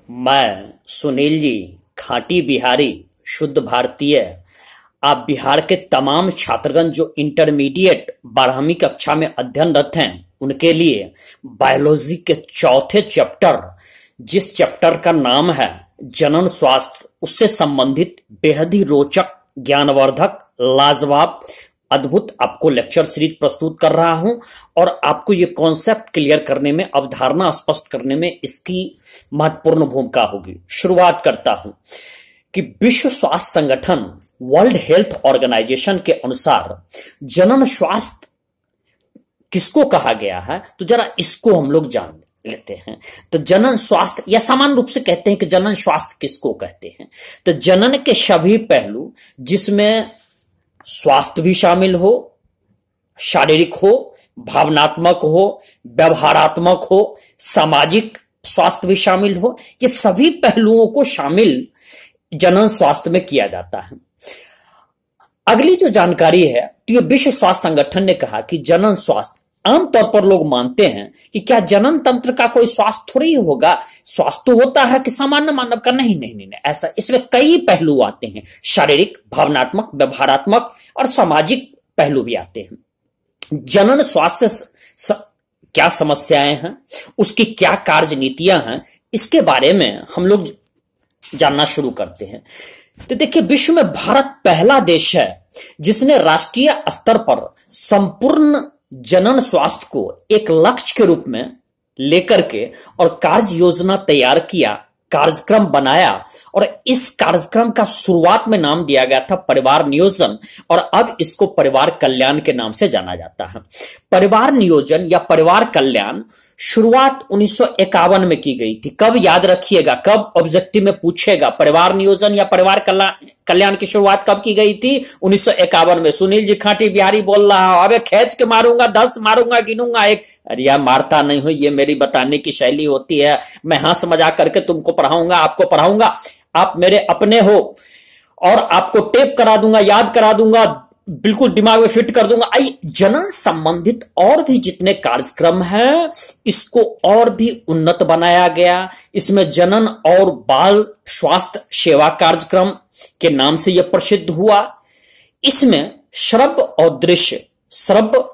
मैं सुनील जी, खाटी बिहारी, शुद्ध भारतीय। आप बिहार के तमाम छात्रगण जो इंटरमीडिएट 12वीं कक्षा में अध्ययनरत हैं, उनके लिए बायोलॉजी के चौथे चैप्टर, जिस चैप्टर का नाम है जनन स्वास्थ्य, उससे संबंधित बेहद ही रोचक, ज्ञानवर्धक, लाजवाब, अद्भुत आपको लेक्चर सीरीज प्रस्तुत कर रहा हूं और आपको ये कॉन्सेप्ट क्लियर करने में, अवधारणा स्पष्ट करने में इसकी महत्वपूर्ण भूमिका होगी। शुरुआत करता हूं कि विश्व स्वास्थ्य संगठन, वर्ल्ड हेल्थ ऑर्गेनाइजेशन के अनुसार जनन स्वास्थ्य किसको कहा गया है, तो जरा इसको हम लोग जान लेते हैं। तो जनन स्वास्थ्य, या सामान्य रूप से कहते हैं कि जनन स्वास्थ्य किसको कहते हैं, तो जनन के सभी पहलू, जिसमें स्वास्थ्य भी शामिल हो, शारीरिक हो, भावनात्मक हो, व्यवहारात्मक हो, सामाजिक स्वास्थ्य भी शामिल हो, ये सभी पहलुओं को शामिल जनन स्वास्थ्य में किया जाता है। अगली जो जानकारी है, तो ये विश्व स्वास्थ्य संगठन ने कहा कि जनन स्वास्थ्य, आमतौर पर लोग मानते हैं कि क्या जनन तंत्र का कोई स्वास्थ्य थोड़ी होगा, स्वास्थ्य तो होता है कि सामान्य मानव का। नहीं नहीं नहीं, ऐसा, इसमें कई पहलू आते हैं, शारीरिक, भावनात्मक, व्यवहारात्मक और सामाजिक पहलू भी आते हैं। जनन स्वास्थ्य से क्या समस्याएं हैं, उसकी क्या कार्यनीतियां हैं, इसके बारे में हम लोग जानना शुरू करते हैं। तो देखिए, विश्व में भारत पहला देश है जिसने राष्ट्रीय स्तर पर संपूर्ण जनन स्वास्थ्य को एक लक्ष्य के रूप में लेकर के और कार्य योजना तैयार किया, कार्यक्रम बनाया, और इस कार्यक्रम का शुरुआत में नाम दिया गया था परिवार नियोजन, और अब इसको परिवार कल्याण के नाम से जाना जाता है। परिवार नियोजन या परिवार कल्याण शुरुआत 1951 में की गई थी। कब, याद रखिएगा, कब ऑब्जेक्टिव में पूछेगा, परिवार नियोजन या परिवार कल्याण की शुरुआत कब की गई थी? 1951 में। सुनील जी खाटी बिहारी बोल रहा है, अबे खींच के मारूंगा, 10 मारूंगा, गिनूंगा एक। अरे यार, मारता नहीं हो, ये मेरी बताने की शैली होती है। मैं हंस मजाक करके तुमको पढ़ाऊंगा, आपको पढ़ाऊंगा, आप मेरे अपने हो, और आपको टेप करा दूंगा, याद करा दूंगा, बिल्कुल दिमाग में फिट कर दूंगा। आई जनन संबंधित और भी जितने कार्यक्रम हैं, इसको और भी उन्नत बनाया गया। इसमें जनन और बाल स्वास्थ्य सेवा कार्यक्रम के नाम से यह प्रसिद्ध हुआ। इसमें श्रव्य और दृश्य, श्रव्य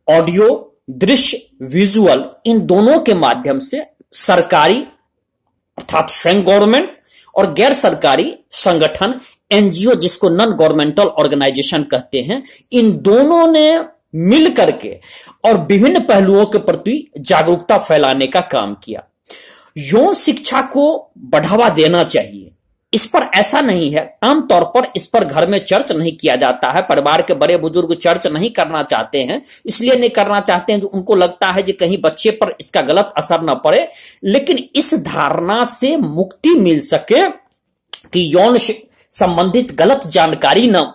ऑडियो, दृश्य विजुअल, इन दोनों के माध्यम से सरकारी अर्थात स्वयं गवर्नमेंट और गैर सरकारी संगठन, एनजीओ, जिसको नॉन गवर्नमेंटल ऑर्गेनाइजेशन कहते हैं, इन दोनों ने मिल करके और विभिन्न पहलुओं के प्रति जागरूकता फैलाने का काम किया। यौन शिक्षा को बढ़ावा देना चाहिए, इस पर ऐसा नहीं है, आमतौर पर इस पर घर में चर्च नहीं किया जाता है। परिवार के बड़े बुजुर्ग चर्च नहीं करना चाहते हैं, इसलिए नहीं करना चाहते हैं, उनको लगता है कि कहीं बच्चे पर इसका गलत असर न पड़े। लेकिन इस धारणा से मुक्ति मिल सके कि यौन संबंधित गलत जानकारी न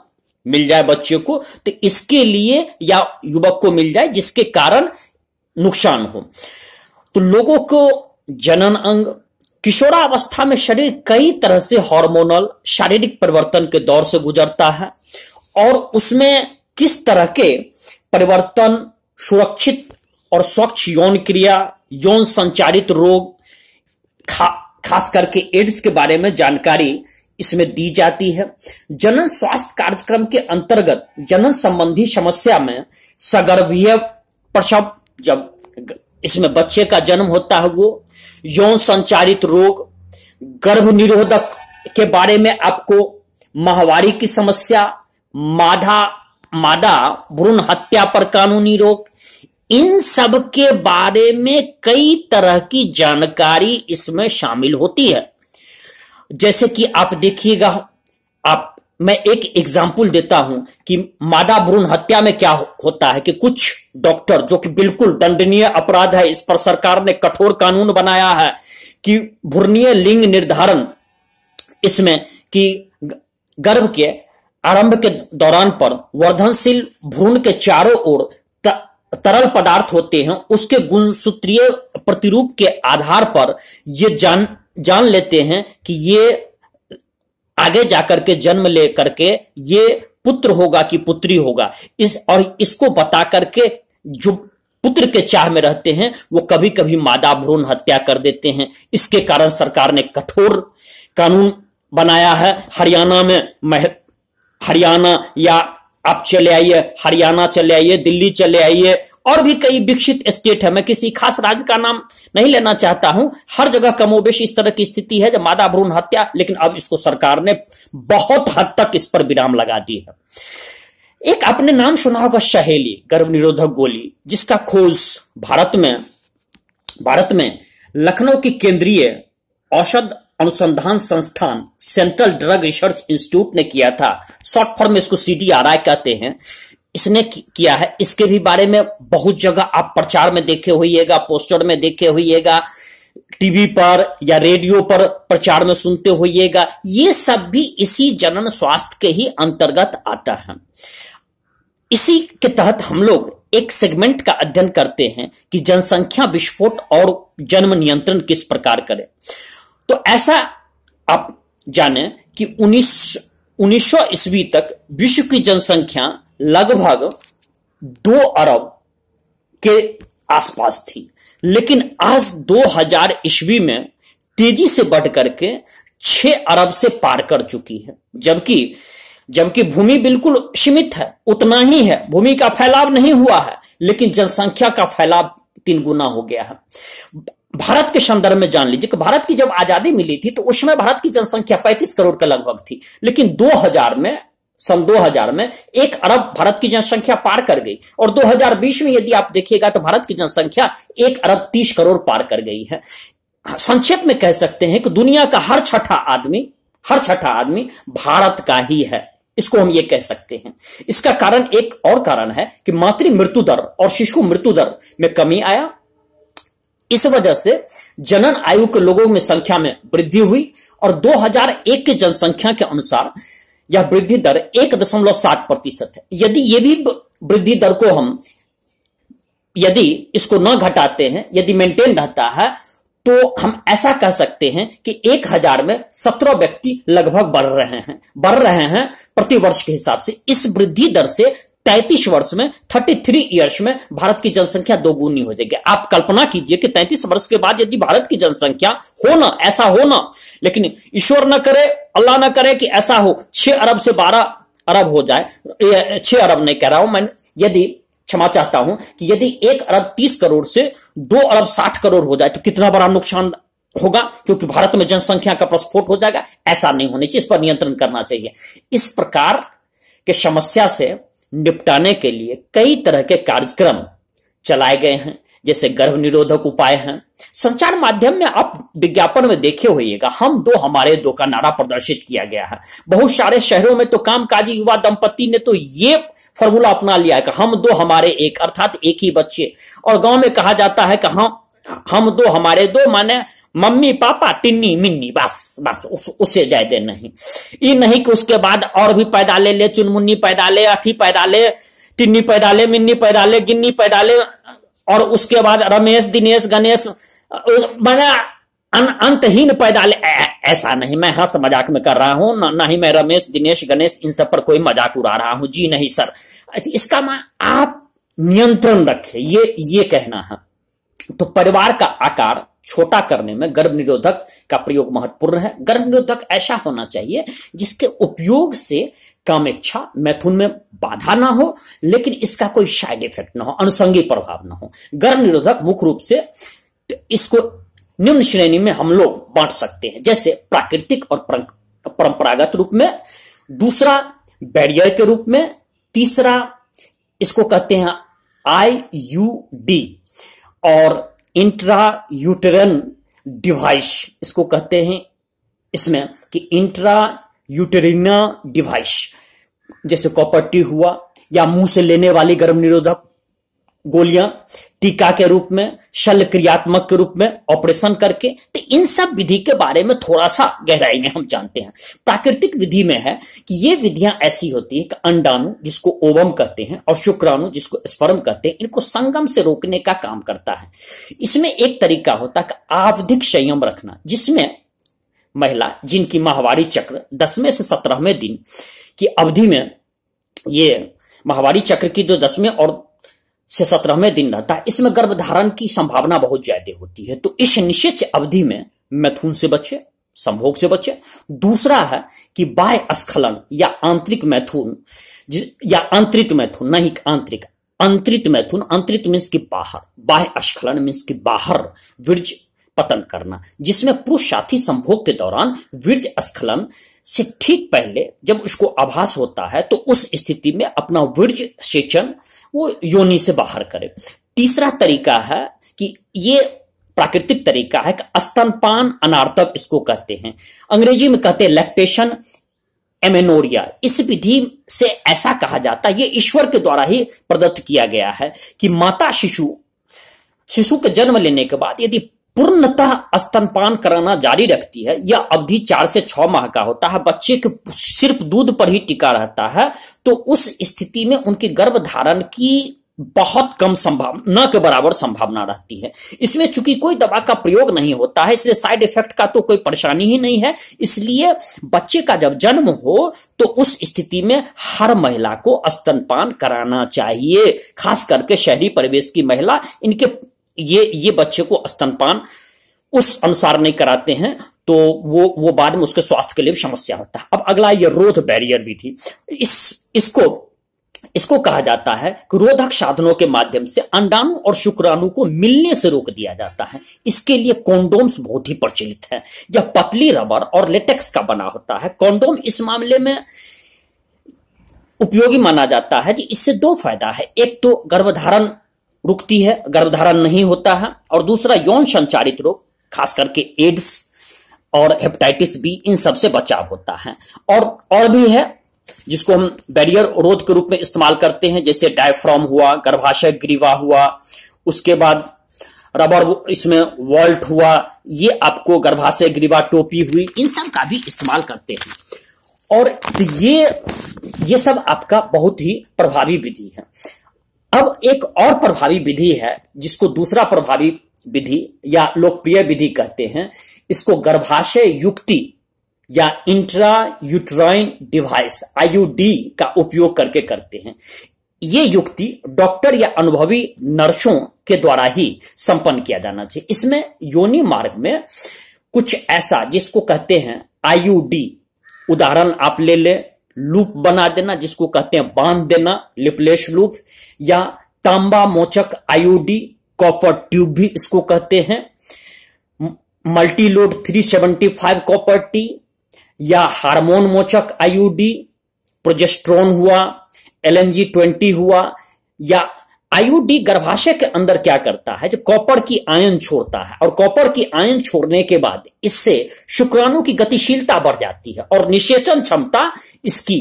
मिल जाए बच्चे को, तो इसके लिए, या युवक को मिल जाए जिसके कारण नुकसान हो। तो लोगों को जनन अंग, किशोरावस्था में शरीर कई तरह से हार्मोनल शारीरिक परिवर्तन के दौर से गुजरता है, और उसमें किस तरह के परिवर्तन सुरक्षित और स्वच्छ यौन क्रिया, यौन संचारित रोग, खास करके एड्स के बारे में जानकारी इसमें दी जाती है। जनन स्वास्थ्य कार्यक्रम के अंतर्गत जनन संबंधी समस्या में सगर्भीय प्रसव, जब इसमें बच्चे का जन्म होता है, वो यौन संचारित रोग, गर्भ निरोधक के बारे में आपको, माहवारी की समस्या, मादा भ्रूण हत्या पर कानूनी रोक, इन सब के बारे में कई तरह की जानकारी इसमें शामिल होती है। जैसे कि आप देखिएगा, मैं एक एग्जाम्पल देता हूं कि मादा भ्रूण हत्या में क्या होता है कि कुछ डॉक्टर, जो कि बिल्कुल दंडनीय अपराध है, इस पर सरकार ने कठोर कानून बनाया है कि भ्रूणीय लिंग निर्धारण, इसमें कि गर्भ के आरंभ के दौरान पर वर्धनशील भ्रूण के चारों ओर तरल पदार्थ होते हैं, उसके गुणसूत्रीय प्रतिरूप के आधार पर ये जान लेते हैं कि ये आगे जाकर के जन्म ले करके ये पुत्र होगा कि पुत्री होगा, और इसको बता करके जो पुत्र के चाह में रहते हैं वो कभी कभी मादा भ्रूण हत्या कर देते हैं। इसके कारण सरकार ने कठोर कानून बनाया है। हरियाणा या आप चले आइए, हरियाणा चले आइए, दिल्ली चले आइए, और भी कई विकसित स्टेट है। मैं किसी खास राज्य का नाम नहीं लेना चाहता हूं। हर जगह कमोबेश इस तरह की स्थिति है जब मादा भ्रूण हत्या, लेकिन अब इसको सरकार ने बहुत हद तक इस पर विराम लगा दी है। एक आपने नाम सुना होगा सहेली, गर्भ निरोधक गोली, जिसका खोज भारत में लखनऊ की केंद्रीय औषध अनुसंधान संस्थान सेंट्रल ड्रग रिसर्च इंस्टीट्यूट ने किया था। शॉर्ट फॉर्म में इसको CDRI कहते हैं। इसने किया है। इसके भी बारे में बहुत जगह आप प्रचार में देखे होइएगा, पोस्टर में देखे होइएगा, टीवी पर या रेडियो पर प्रचार में सुनते होइएगा। ये सब भी इसी जनन स्वास्थ्य के ही अंतर्गत आता है। इसी के तहत हम लोग एक सेगमेंट का अध्ययन करते हैं कि जनसंख्या विस्फोट और जन्म नियंत्रण किस प्रकार करें। तो ऐसा आप जाने कि 1900 ईस्वी तक विश्व की जनसंख्या लगभग 2 अरब के आसपास थी, लेकिन आज 2000 ईस्वी में तेजी से बढ़ करके 6 अरब से पार कर चुकी है। जबकि भूमि बिल्कुल सीमित है, उतना ही है, भूमि का फैलाव नहीं हुआ है, लेकिन जनसंख्या का फैलाव 3 गुना हो गया है। भारत के संदर्भ में जान लीजिए कि भारत की जब आजादी मिली थी तो उस समय भारत की जनसंख्या 35 करोड़ के लगभग थी, लेकिन सन 2000 में 1 अरब भारत की जनसंख्या पार कर गई। और 2020 में यदि आप देखिएगा तो भारत की जनसंख्या 1 अरब 30 करोड़ पार कर गई है। संक्षेप में कह सकते हैं कि दुनिया का हर छठा आदमी भारत का ही है। इसको हम ये कह सकते हैं। इसका कारण एक और कारण है कि मातृ मृत्यु दर और शिशु मृत्यु दर में कमी आया। इस वजह से जनन आयु के लोगों में संख्या में वृद्धि हुई और 2001 के जनसंख्या के अनुसार यह वृद्धि दर 1.7% है। यदि ये भी वृद्धि दर को यदि इसको न घटाते हैं, यदि मेंटेन रहता है, तो हम ऐसा कह सकते हैं कि 1000 में 17 व्यक्ति लगभग बढ़ रहे हैं प्रति वर्ष के हिसाब से। इस वृद्धि दर से 33 वर्ष में 33 ईयर्स में भारत की जनसंख्या 2 गुनी हो जाएगी। आप कल्पना कीजिए कि 33 वर्ष के बाद यदि भारत की जनसंख्या ऐसा होना, लेकिन ईश्वर न करे, अल्लाह न करे कि ऐसा हो 6 अरब से 12 अरब हो जाए। 6 अरब नहीं कह रहा हूं मैं, क्षमा चाहता हूं कि यदि 1 अरब 30 करोड़ से 2 अरब 60 करोड़ हो जाए तो कितना बड़ा नुकसान होगा, क्योंकि भारत में जनसंख्या का प्रस्फोट हो जाएगा। ऐसा नहीं होने चाहिए, इस पर नियंत्रण करना चाहिए। इस प्रकार के समस्या से निपटाने के लिए कई तरह के कार्यक्रम चलाए गए हैं, जैसे गर्भ निरोधक उपाय हैं। संचार माध्यम में आप विज्ञापन में देखे होइएगा, हम 2 हमारे 2 का नारा प्रदर्शित किया गया है। बहुत सारे शहरों में तो कामकाजी युवा दंपति ने तो ये फॉर्मूला अपना लिया है कि हम 2 हमारे 1, अर्थात एक ही बच्चे। और गांव में कहा जाता है कि हम 2 हमारे 2, माने मम्मी पापा टिन्नी मिन्नी, बस उससे ज्यादा नहीं। ये नहीं कि उसके बाद और भी पैदा ले, चुनमुन्नी पैदा ले, अथी पैदा ले, टिन्नी पैदा ले, मिन्नी पैदा ले, गिन्नी पैदा ले, और उसके बाद रमेश, दिनेश, गणेश, मैंने अंतहीन पैदा ले। ऐसा नहीं, मैं हंस मजाक में कर रहा हूं, ना ही मैं रमेश, दिनेश, गणेश इन सब पर कोई मजाक उड़ा रहा हूं। जी नहीं सर, इसका आप नियंत्रण रखें, ये कहना है। तो परिवार का आकार छोटा करने में गर्भ निरोधक का प्रयोग महत्वपूर्ण है। गर्भ निरोधक ऐसा होना चाहिए जिसके उपयोग से कामेच्छा, मैथुन में बाधा ना हो, लेकिन इसका कोई साइड इफेक्ट ना हो, अनुषंगी प्रभाव ना हो। गर्भ निरोधक मुख्य रूप से इसको निम्न श्रेणी में हम लोग बांट सकते हैं, जैसे प्राकृतिक और परंपरागत रूप में, दूसरा बैरियर के रूप में, तीसरा इसको कहते हैं IUD और इंट्रा यूटेरन डिवाइस, इसको कहते हैं इसमें कि इंट्रा यूटेरिना डिवाइस, जैसे कॉपर हुआ, या मुंह से लेने वाली गर्भ निरोधक गोलियां, टीका के रूप में, शल्य क्रियात्मक के रूप में, ऑपरेशन करके। तो इन सब विधि के बारे में थोड़ा सा गहराई में हम जानते हैं। प्राकृतिक विधि में है कि ये विधियां ऐसी होती है कि अंडाणु, जिसको ओवम कहते हैं, और शुक्राणु, जिसको स्पर्म कहते हैं, इनको संगम से रोकने का काम करता है। इसमें एक तरीका होता है कि आवधिक संयम रखना, जिसमें महिला जिनकी माहवारी चक्र 10वें से 17वें दिन की अवधि में, ये माहवारी चक्र की जो 10वें और से 17वें दिन रहता है, इसमें गर्भधारण की संभावना बहुत ज्यादा होती है। तो इस निश्चित अवधि में मैथुन से बचे, संभोग से बचे। दूसरा है कि बाह्य स्खलन या आंतरिक मैथुन या आंतरिक मैथुन, नहीं आंतरिक, आंतरिक मैथुन, आंतरिक मीन्स की बाहर, बाह्य स्खलन मीन्स की बाहर वीर्य पतन करना, जिसमें पुरुष साथी संभोग के दौरान वीर्य स्खलन से ठीक पहले जब उसको आभास होता है तो उस स्थिति में अपना वीर्य सेचन वो योनि से बाहर करे। तीसरा तरीका है कि ये प्राकृतिक तरीका है कि स्तनपान अनार्तव इसको कहते हैं, अंग्रेजी में कहते हैं लैक्टेशन एमेनोरिया। इस विधि से ऐसा कहा जाता है, ये ईश्वर के द्वारा ही प्रदत्त किया गया है कि माता शिशु के जन्म लेने के बाद यदि पूर्णतः स्तनपान कराना जारी रखती है, यह अवधि 4 से 6 माह का होता है, बच्चे के सिर्फ दूध पर ही टिका रहता है, तो उस स्थिति में उनके गर्भधारण की बहुत कम संभावना, न के बराबर संभावना रहती है। इसमें चूंकि कोई दवा का प्रयोग नहीं होता है, इसलिए साइड इफेक्ट का तो कोई परेशानी ही नहीं है। इसलिए बच्चे का जब जन्म हो तो उस स्थिति में हर महिला को स्तनपान कराना चाहिए, खास करके शहरी परिवेश की महिला, इनके ये बच्चे को स्तनपान उस अनुसार नहीं कराते हैं तो वो बाद में उसके स्वास्थ्य के लिए भी समस्या होता है। अब अगला ये रोध बैरियर विधि, इसको कहा जाता है कि रोधक साधनों के माध्यम से अंडाणु और शुक्राणु को मिलने से रोक दिया जाता है। इसके लिए कॉन्डोम्स बहुत ही प्रचलित है। यह पतली रबर और लेटेक्स का बना होता है। कॉन्डोम इस मामले में उपयोगी माना जाता है कि इससे 2 फायदा है, एक तो गर्भधारण रुकती है, गर्भधारण नहीं होता है, और दूसरा यौन संचारित रोग खास करके एड्स और हेपेटाइटिस बी, इन सब से बचाव होता है। और भी है जिसको हम बैरियर रोध के रूप में इस्तेमाल करते हैं, जैसे डायफ्राम हुआ, गर्भाशय ग्रीवा हुआ, उसके बाद रबर इसमें वॉल्ट हुआ, ये आपको गर्भाशय ग्रीवा टोपी हुई, इन सब का भी इस्तेमाल करते हैं। और तो ये सब आपका बहुत ही प्रभावी विधि है। अब एक और प्रभावी विधि है जिसको दूसरा प्रभावी विधि या लोकप्रिय विधि कहते हैं, इसको गर्भाशय युक्ति या इंट्रा यूट्राइन डिवाइस आईयूडी का उपयोग करके करते हैं। ये युक्ति डॉक्टर या अनुभवी नर्सों के द्वारा ही संपन्न किया जाना चाहिए। इसमें योनि मार्ग में कुछ ऐसा जिसको कहते हैं आईयूडी, उदाहरण आप ले ले, लूप बना देना जिसको कहते हैं बांध देना, लिपलेस लूप, या तांबा मोचक आईयूडी, कॉपर ट्यूब भी इसको कहते हैं, मल्टीलोड 375 कॉपर टी, या हार्मोन मोचक आईयूडी, प्रोजेस्ट्रोन हुआ, एलएनजी 20 हुआ। या आईयूडी गर्भाशय के अंदर क्या करता है, जब कॉपर की आयन छोड़ता है, और कॉपर की आयन छोड़ने के बाद इससे शुक्राणु की गतिशीलता बढ़ जाती है और निषेचन क्षमता इसकी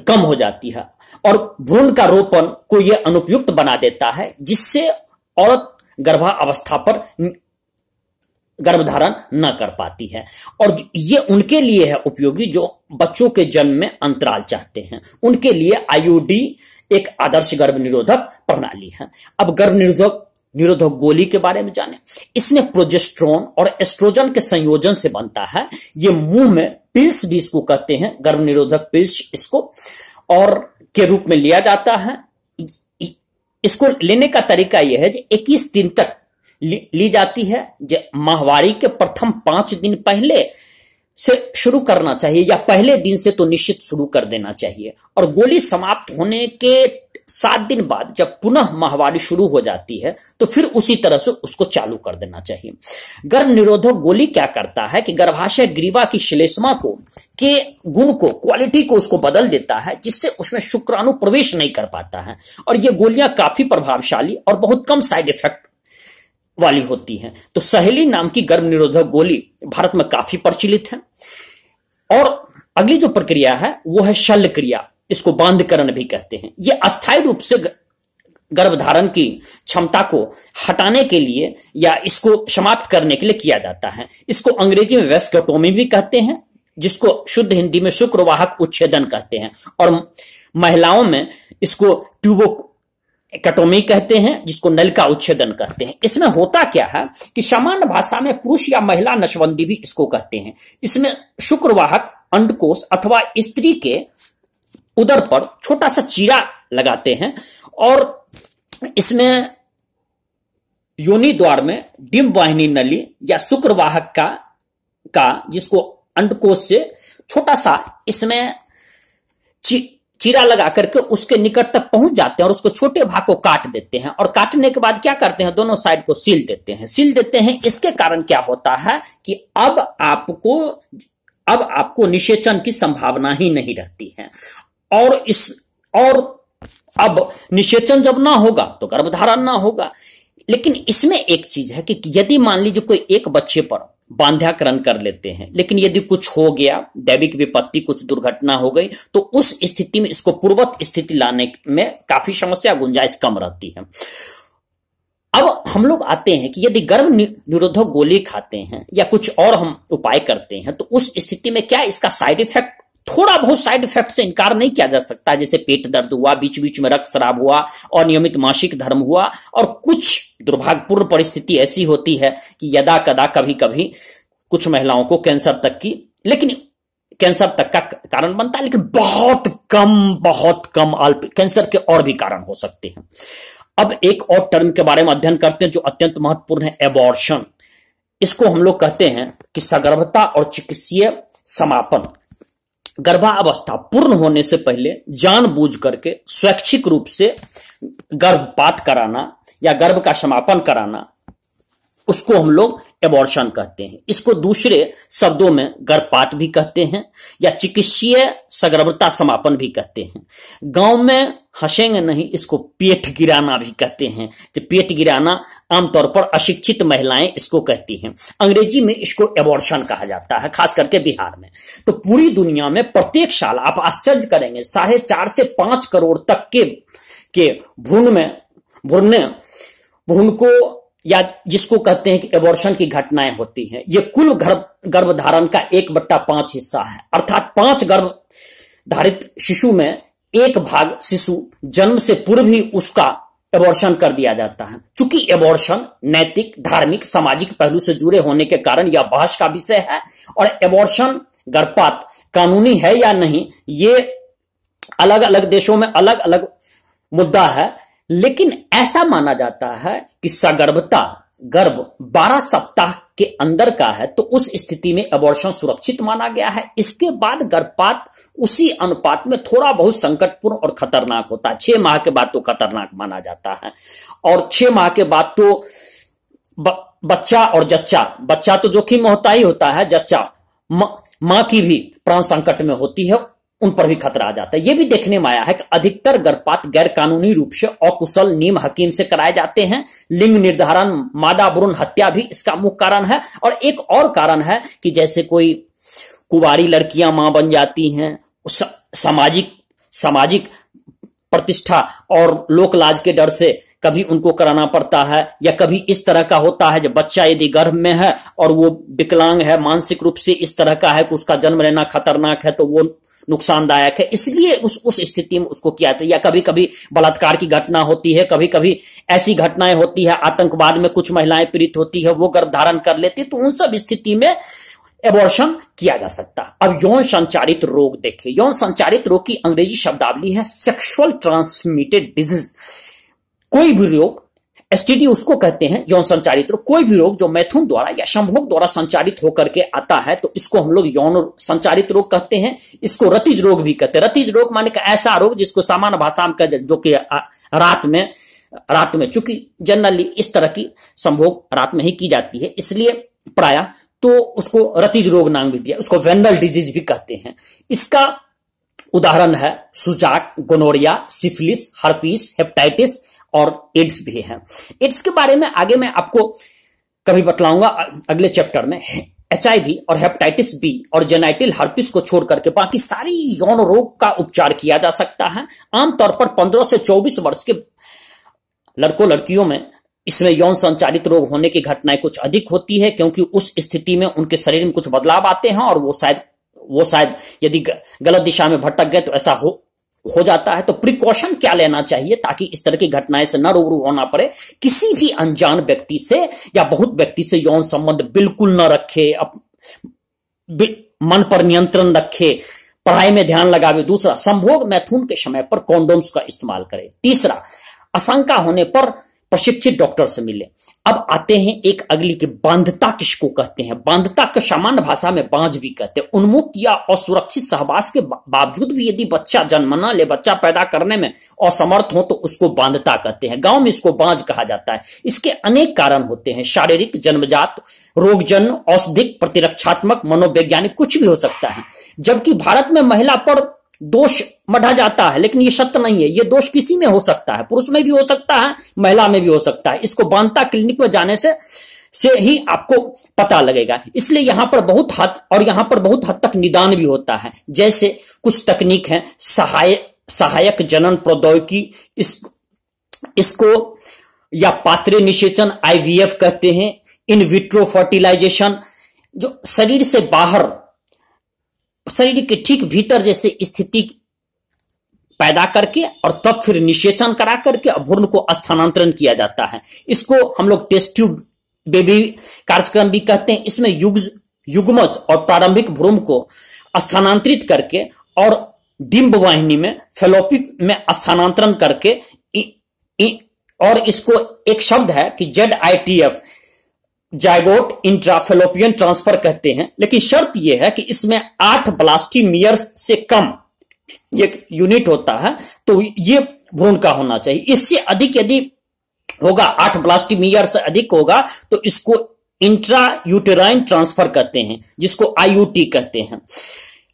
कम हो जाती है, और भ्रूण का रोपण को यह अनुपयुक्त बना देता है, जिससे औरत गर्भावस्था पर गर्भधारण न कर पाती है। और ये उनके लिए है उपयोगी जो बच्चों के जन्म में अंतराल चाहते हैं, उनके लिए आईयूडी एक आदर्श गर्भ निरोधक प्रणाली है। अब गर्भ निरोधक गोली के बारे में जाने। इसमें प्रोजेस्ट्रोन और एस्ट्रोजन के संयोजन से बनता है। ये मुंह में पिल्स भी इसको कहते हैं, गर्भ निरोधक पिल्स इसको, और के रूप में लिया जाता है। इसको लेने का तरीका यह है कि 21 दिन तक ली जाती है। माहवारी के प्रथम 5 दिन पहले से शुरू करना चाहिए, या पहले दिन से तो निश्चित शुरू कर देना चाहिए, और गोली समाप्त होने के 7 दिन बाद जब पुनः माहवारी शुरू हो जाती है तो फिर उसी तरह से उसको चालू कर देना चाहिए। गर्भ निरोधक गोली क्या करता है कि गर्भाशय ग्रीवा की श्लेष्मा को के गुण को, क्वालिटी को उसको बदल देता है, जिससे उसमें शुक्राणु प्रवेश नहीं कर पाता है। और ये गोलियां काफी प्रभावशाली और बहुत कम साइड इफेक्ट वाली होती हैं। तो सहेली नाम की गर्भ निरोधक गोली भारत में काफी प्रचलित है। और अगली जो प्रक्रिया है वो है शल्य क्रिया, इसको बांधकरण भी कहते हैं। ये अस्थायी रूप से गर्भधारण की क्षमता को हटाने के लिए या इसको समाप्त करने के लिए किया जाता है। इसको अंग्रेजी में वेस्क्टोमी भी कहते हैं, जिसको शुद्ध हिंदी में शुक्रवाहक उच्छेदन कहते हैं, और महिलाओं में इसको ट्यूबोकटोमी कहते हैं, जिसको नल का उच्छेदन कहते हैं। इसमें होता क्या है कि सामान्य भाषा में पुरुष या महिला नसबंदी भी इसको कहते हैं। इसमें शुक्रवाहक अंडकोश अथवा स्त्री के उदर पर छोटा सा चीरा लगाते हैं और इसमें योनि द्वार में डिंब वाहिनी नली या शुक्रवाहक का जिसको अंडकोश से छोटा सा इसमें चीरा लगा करके उसके निकट तक पहुंच जाते हैं और उसको छोटे भाग को काट देते हैं और काटने के बाद क्या करते हैं, दोनों साइड को सील देते हैं। इसके कारण क्या होता है कि अब आपको निषेचन की संभावना ही नहीं रहती है। और अब निषेचन जब ना होगा तो गर्भधारण ना होगा। लेकिन इसमें एक चीज है कि यदि मान लीजिए कोई एक बच्चे पर बांध्याकरण कर लेते हैं, लेकिन यदि कुछ हो गया, दैविक विपत्ति, कुछ दुर्घटना हो गई, तो उस स्थिति में इसको पूर्वत स्थिति लाने में काफी समस्या, गुंजाइश कम रहती है। अब हम लोग आते हैं कि यदि गर्भ निरोधक गोली खाते हैं या कुछ और हम उपाय करते हैं, तो उस स्थिति में क्या इसका साइड इफेक्ट, थोड़ा बहुत साइड इफेक्ट से इनकार नहीं किया जा सकता, जैसे पेट दर्द हुआ, बीच बीच में रक्तस्राव हुआ, अनियमित मासिक धर्म हुआ, और कुछ दुर्भाग्यपूर्ण परिस्थिति ऐसी होती है कि यदा कदा कभी कभी कुछ महिलाओं को कैंसर तक का कारण बनता है, लेकिन बहुत कम अल्प कैंसर के और भी कारण हो सकते हैं। अब एक और टर्म के बारे में अध्ययन करते हैं जो अत्यंत महत्वपूर्ण है, एबॉर्शन। इसको हम लोग कहते हैं कि सगर्भता और चिकित्सीय समापन। गर्भावस्था पूर्ण होने से पहले जानबूझ करके स्वैच्छिक रूप से गर्भपात कराना या गर्भ का समापन कराना, उसको हम लोग एबॉर्शन कहते हैं। इसको दूसरे शब्दों में गर्भपात भी कहते हैं या चिकित्सीय सगर्भता समापन भी कहते हैं। गांव में हंसेंगे नहीं, इसको पेट गिराना भी कहते हैं। कि पेट गिराना आमतौर पर अशिक्षित महिलाएं इसको कहती हैं। अंग्रेजी में इसको एबॉर्शन कहा जाता है, खास करके बिहार में। तो पूरी दुनिया में प्रत्येक साल आप आश्चर्य करेंगे 4.5 से 5 करोड़ तक के भ्रूण को या जिसको कहते हैं कि एबॉर्शन की घटनाएं होती हैं। ये कुल गर्भधारण का 1/5 हिस्सा है, अर्थात 5 गर्भधारित शिशु में 1 भाग शिशु जन्म से पूर्व ही उसका एबॉर्शन कर दिया जाता है। चूंकि एबॉर्शन नैतिक, धार्मिक, सामाजिक पहलू से जुड़े होने के कारण यह बहस का विषय है, और एबॉर्शन, गर्भपात कानूनी है या नहीं, ये अलग अलग देशों में अलग अलग मुद्दा है। लेकिन ऐसा माना जाता है कि सगर्भता, गर्भ 12 सप्ताह के अंदर का है, तो उस स्थिति में एबॉर्शन सुरक्षित माना गया है। इसके बाद गर्भपात उसी अनुपात में थोड़ा बहुत संकटपूर्ण और खतरनाक होता है। 6 माह के बाद तो खतरनाक माना जाता है, और 6 माह के बाद तो बच्चा और जच्चा, बच्चा तो जोखिम होता ही होता है, जच्चा मां की भी प्राण संकट में होती है, उन पर भी खतरा आ जाता है। यह भी देखने में आया है कि अधिकतर गर्भपात गैर कानूनी रूप से अकुशल नीम हकीम से कराए जाते हैं। लिंग निर्धारण, मादा भ्रूण हत्या भी इसका मुख्य कारण है। और एक और कारण है कि जैसे कोई कुंवारी लड़कियां मां बन जाती हैं, सामाजिक प्रतिष्ठा और लोक लाज के डर से कभी उनको कराना पड़ता है, या कभी इस तरह का होता है जब बच्चा यदि गर्भ में है और वो विकलांग है, मानसिक रूप से इस तरह का है कि उसका जन्म लेना खतरनाक है, तो वो नुकसानदायक है, इसलिए उस स्थिति में उसको किया जाता है। या कभी कभी बलात्कार की घटना होती है, कभी कभी ऐसी घटनाएं होती है, आतंकवाद में कुछ महिलाएं पीड़ित होती है, वो गर्भधारण कर लेती है, तो उन सब स्थिति में एबॉर्शन किया जा सकता है। अब यौन संचारित रोग देखिए। यौन संचारित रोग की अंग्रेजी शब्दावली है सेक्सुअल ट्रांसमिटेड डिजीज। कोई भी रोग, एसटीडी उसको कहते हैं, यौन संचारित रोग। कोई भी रोग जो मैथुन द्वारा या संभोग द्वारा संचारित होकर के आता है, तो इसको हम लोग यौन संचारित रोग कहते हैं। इसको रतिज रोग भी कहते हैं। रतिज रोग माने का ऐसा रोग जिसको सामान्य भाषा में कहते हैं, जो कि रात में चूंकि जनरली इस तरह की संभोग रात में ही की जाती है, इसलिए प्रायः तो उसको रतिज रोग नाम भी दिया। उसको वेनरल डिजीज भी कहते हैं। इसका उदाहरण है सुजाक, गोनोरिया, सिफिलिस, हर्पीस, हेपेटाइटिस और एड्स भी है। एड्स के बारे में आगे मैं आपको कभी बतलाऊंगा अगले चैप्टर में। HIV और हेपेटाइटिस बी और जेनाइटल हर्पिस को छोड़ करके बाकी सारी यौन रोग का उपचार किया जा सकता है। आमतौर पर 15 से 24 वर्ष के लड़कों लड़कियों में इसमें यौन संचारित रोग होने की घटनाएं कुछ अधिक होती है, क्योंकि उस स्थिति में उनके शरीर में कुछ बदलाव आते हैं और वो शायद यदि गलत दिशा में भटक गए तो ऐसा हो जाता है। तो प्रिकॉशन क्या लेना चाहिए ताकि इस तरह की घटनाएं से न रूबरू होना पड़े। किसी भी अनजान व्यक्ति से या बहुत व्यक्ति से यौन संबंध बिल्कुल न रखे, मन पर नियंत्रण रखे, पढ़ाई में ध्यान लगावे। दूसरा, संभोग मैथुन के समय पर कॉन्डोम्स का इस्तेमाल करे। तीसरा, आशंका होने पर प्रशिक्षित डॉक्टर से मिले। अब आते हैं एक अगली की बांधता किसको कहते हैं। बांधता को सामान्य भाषा में बांझ भी कहते हैं। उन्मुक्त या असुरक्षित सहवास के बावजूद भी यदि बच्चा जन्म न ले, बच्चा पैदा करने में असमर्थ हो, तो उसको बांधता कहते हैं। गांव में इसको बांझ कहा जाता है। इसके अनेक कारण होते हैं, शारीरिक, जन्मजात, रोगजन्य, औषधिक, प्रतिरक्षात्मक, मनोवैज्ञानिक, कुछ भी हो सकता है। जबकि भारत में महिला पर दोष मढ़ा जाता है, लेकिन ये सत्य नहीं है। ये दोष किसी में हो सकता है, पुरुष में भी हो सकता है, महिला में भी हो सकता है। इसको बांधता क्लिनिक में जाने से ही आपको पता लगेगा। इसलिए यहां पर बहुत हद तक निदान भी होता है। जैसे कुछ तकनीक है, सहायक जनन प्रौद्योगिकी, इसको या पात्रे निषेचन, IVF कहते हैं। इन विट्रो फर्टिलाइजेशन, जो शरीर से बाहर, शरीर के ठीक भीतर जैसे स्थिति पैदा करके और तब फिर निषेचन करा करके भ्रूण को स्थानांतरण किया जाता है। इसको हम लोग टेस्ट ट्यूब बेबी कार्यक्रम भी कहते हैं। इसमें युग्मज और प्रारंभिक भ्रूण को स्थानांतरित करके और डिंब वाहिनी में, फैलोपी में स्थानांतरण करके, और इसको एक शब्द है कि ZITF, जाइगोट इंट्राफेलोपियन ट्रांसफर कहते हैं। लेकिन शर्त यह है कि इसमें 8 ब्लास्टीमियर्स से कम एक यूनिट होता है, तो ये भ्रूण का होना चाहिए। इससे अधिक यदि होगा, 8 ब्लास्टीमियर से अधिक होगा, तो इसको इंट्रा यूटेराइन ट्रांसफर कहते हैं, जिसको IUT कहते हैं।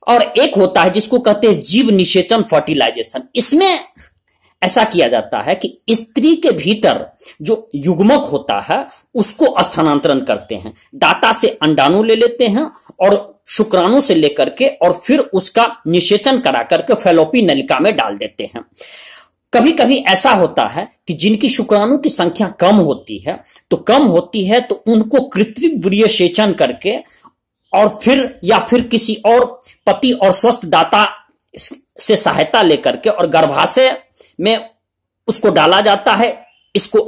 और एक होता है जिसको कहते हैं जीव निषेचन फर्टिलाइजेशन। इसमें ऐसा किया जाता है कि स्त्री के भीतर जो युग्मक होता है उसको स्थानांतरण करते हैं। दाता से अंडाणु ले लेते हैं और शुक्राणु से लेकर के, और फिर उसका निषेचन करा करके फैलोपी नलिका में डाल देते हैं। कभी कभी ऐसा होता है कि जिनकी शुक्राणु की संख्या कम होती है, तो उनको कृत्रिम वीर्यसेचन करके और फिर किसी और पति और स्वस्थ दाता से सहायता लेकर के और गर्भाशय में उसको डाला जाता है। इसको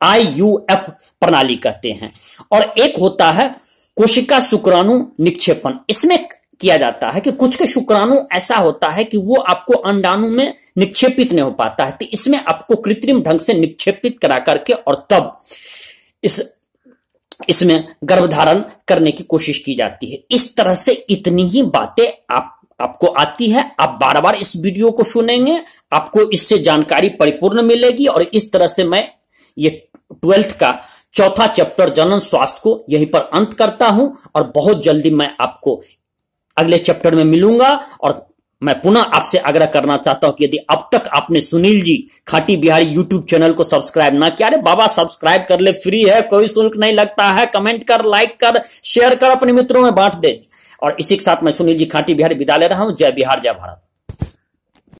IUF प्रणाली कहते हैं। और एक होता है कोशिका शुक्राणु निक्षेपण। इसमें किया जाता है कि कुछ के शुक्राणु ऐसा होता है कि वो आपको अंडाणु में निक्षेपित नहीं हो पाता है, तो इसमें आपको कृत्रिम ढंग से निक्षेपित करा करके और तब इसमें गर्भधारण करने की कोशिश की जाती है। इस तरह से इतनी ही बातें आपको आती है। आप बार बार इस वीडियो को सुनेंगे, आपको इससे जानकारी परिपूर्ण मिलेगी। और इस तरह से मैं ये 12th का चौथा चैप्टर जनन स्वास्थ्य को यहीं पर अंत करता हूं, और बहुत जल्दी मैं आपको अगले चैप्टर में मिलूंगा। और मैं पुनः आपसे आग्रह करना चाहता हूं कि यदि अब तक आपने सुनील जी खाटी बिहारी यूट्यूब चैनल को सब्सक्राइब ना किया, अरे बाबा सब्सक्राइब कर ले, फ्री है, कोई शुल्क नहीं लगता है। कमेंट कर, लाइक कर, शेयर कर, अपने मित्रों में बांट दे। और इसी के साथ मैं सुनील जी खाटी बिहारी विदा ले रहा हूं। जय बिहार, जय भारत।